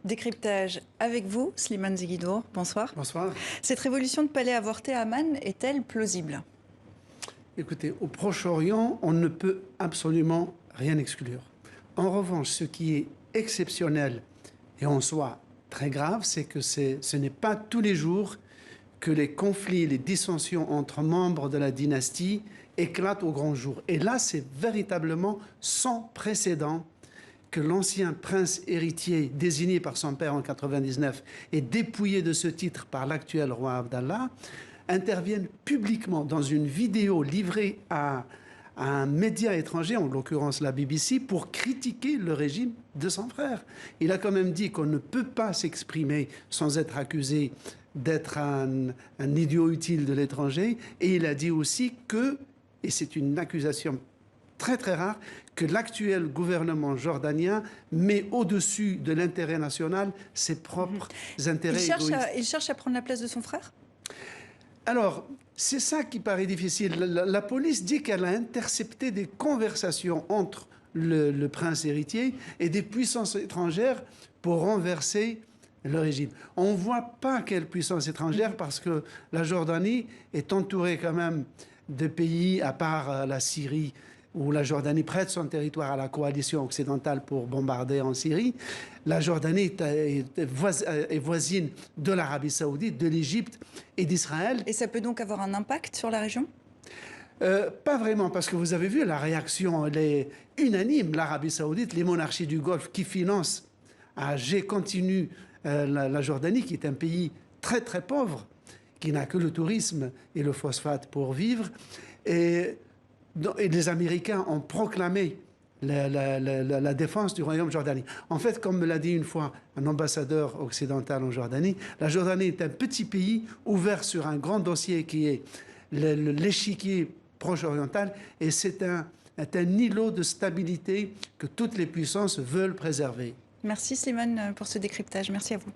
Décryptage avec vous, Slimane Zeguidour. Bonsoir. Bonsoir. Cette révolution de palais avorté à Amman est-elle plausible? Écoutez, au Proche-Orient, on ne peut absolument rien exclure. En revanche, ce qui est exceptionnel et en soi très grave, c'est que ce n'est pas tous les jours que les conflits, les dissensions entre membres de la dynastie éclatent au grand jour. Et là, c'est véritablement sans précédent que l'ancien prince héritier désigné par son père en 99 et dépouillé de ce titre par l'actuel roi Abdallah intervienne publiquement dans une vidéo livrée à un média étranger, en l'occurrence la BBC, pour critiquer le régime de son frère. Il a quand même dit qu'on ne peut pas s'exprimer sans être accusé d'être un idiot utile de l'étranger, et il a dit aussi que, et c'est une accusation très très rare, que l'actuel gouvernement jordanien met au-dessus de l'intérêt national ses propres intérêts égoïstes. Il cherche à prendre la place de son frère? Alors, c'est ça qui paraît difficile. La police dit qu'elle a intercepté des conversations entre le prince héritier et des puissances étrangères pour renverser le régime. On ne voit pas quelle puissance étrangère parce que la Jordanie est entourée quand même de pays, à part la Syrie, où la Jordanie prête son territoire à la coalition occidentale pour bombarder en Syrie. La Jordanie est voisine de l'Arabie saoudite, de l'Égypte et d'Israël. Et ça peut donc avoir un impact sur la région? Pas vraiment, parce que vous avez vu, la réaction elle est unanime. L'Arabie saoudite, les monarchies du Golfe qui financent à jet continu la Jordanie, qui est un pays très très pauvre, qui n'a que le tourisme et le phosphate pour vivre. Et les Américains ont proclamé la défense du royaume Jordanie. En fait, comme me l'a dit une fois un ambassadeur occidental en Jordanie, la Jordanie est un petit pays ouvert sur un grand dossier qui est l'échiquier proche-oriental, et c'est un îlot de stabilité que toutes les puissances veulent préserver. Merci Slimane pour ce décryptage. Merci à vous.